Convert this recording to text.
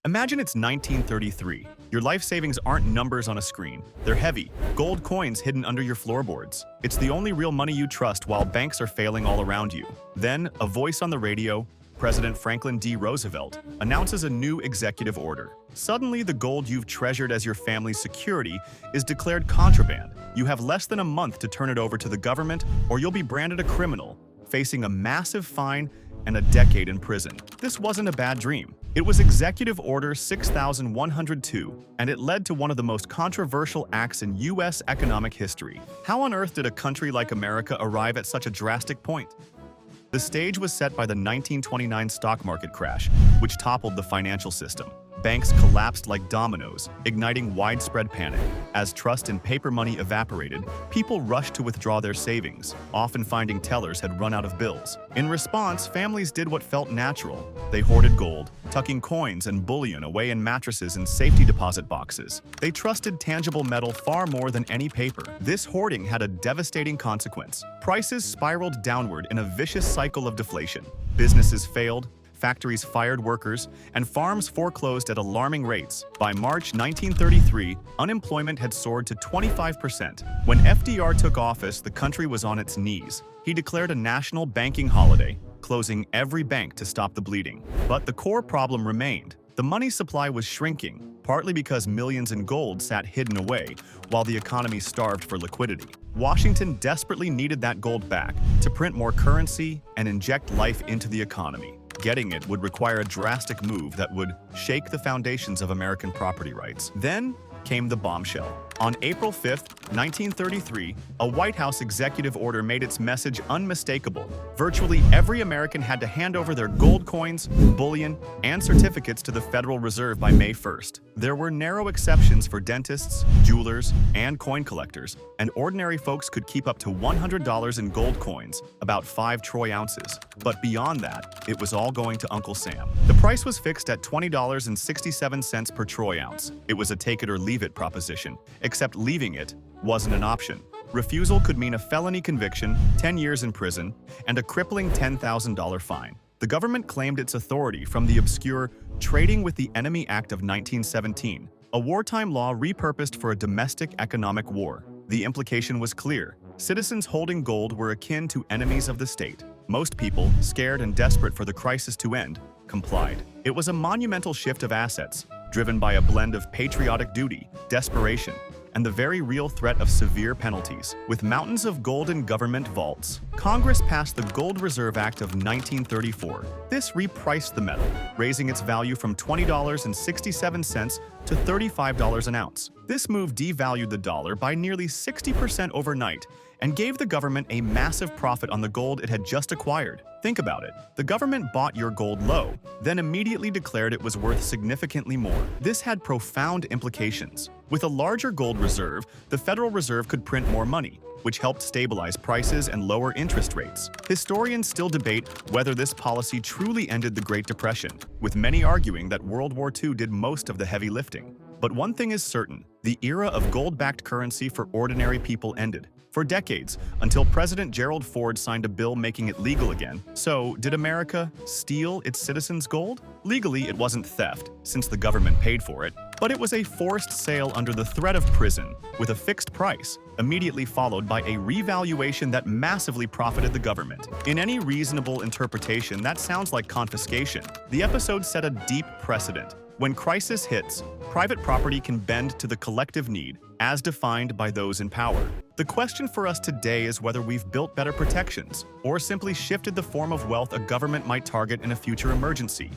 Imagine it's 1933. Your life savings aren't numbers on a screen. They're heavy, gold coins hidden under your floorboards. It's the only real money you trust while banks are failing all around you. Then, a voice on the radio, President Franklin D. Roosevelt, announces a new executive order. Suddenly, the gold you've treasured as your family's security is declared contraband. You have less than a month to turn it over to the government, or you'll be branded a criminal, facing a massive fine and a decade in prison. This wasn't a bad dream. It was Executive Order 6102, and it led to one of the most controversial acts in U.S. economic history. How on earth did a country like America arrive at such a drastic point? The stage was set by the 1929 stock market crash, which toppled the financial system. Banks collapsed like dominoes, igniting widespread panic. As trust in paper money evaporated, people rushed to withdraw their savings, often finding tellers had run out of bills. In response, families did what felt natural. They hoarded gold, tucking coins and bullion away in mattresses and safety deposit boxes. They trusted tangible metal far more than any paper. This hoarding had a devastating consequence. Prices spiraled downward in a vicious cycle of deflation. Businesses failed, factories fired workers, and farms foreclosed at alarming rates. By March 1933, unemployment had soared to 25%. When FDR took office, the country was on its knees. He declared a national banking holiday, closing every bank to stop the bleeding. But the core problem remained. The money supply was shrinking, partly because millions in gold sat hidden away, while the economy starved for liquidity. Washington desperately needed that gold back to print more currency and inject life into the economy. Getting it would require a drastic move that would shake the foundations of American property rights. Then came the bombshell. On April 5, 1933, a White House executive order made its message unmistakable. Virtually every American had to hand over their gold coins, bullion, and certificates to the Federal Reserve by May 1st. There were narrow exceptions for dentists, jewelers, and coin collectors, and ordinary folks could keep up to $100 in gold coins, about 5 troy ounces. But beyond that, it was all going to Uncle Sam. The price was fixed at $20.67 per troy ounce. It was a take-it-or-leave-it proposition. Except leaving it wasn't an option. Refusal could mean a felony conviction, 10 years in prison, and a crippling $10,000 fine. The government claimed its authority from the obscure Trading with the Enemy Act of 1917, a wartime law repurposed for a domestic economic war. The implication was clear. Citizens holding gold were akin to enemies of the state. Most people, scared and desperate for the crisis to end, complied. It was a monumental shift of assets, driven by a blend of patriotic duty, desperation, and the very real threat of severe penalties. With mountains of gold in government vaults, Congress passed the Gold Reserve Act of 1934. This repriced the metal, raising its value from $20.67 to $35 an ounce. This move devalued the dollar by nearly 60% overnight and gave the government a massive profit on the gold it had just acquired. Think about it. The government bought your gold low, then immediately declared it was worth significantly more. This had profound implications. With a larger gold reserve, the Federal Reserve could print more money, which helped stabilize prices and lower interest rates. Historians still debate whether this policy truly ended the Great Depression, with many arguing that World War II did most of the heavy lifting. But one thing is certain, the era of gold-backed currency for ordinary people ended. For decades, until President Gerald Ford signed a bill making it legal again. So, did America steal its citizens' gold? Legally, it wasn't theft, since the government paid for it, but it was a forced sale under the threat of prison, with a fixed price, immediately followed by a revaluation that massively profited the government. In any reasonable interpretation, that sounds like confiscation. The episode set a deep precedent. When crisis hits, private property can bend to the collective need, as defined by those in power. The question for us today is whether we've built better protections, or simply shifted the form of wealth a government might target in a future emergency.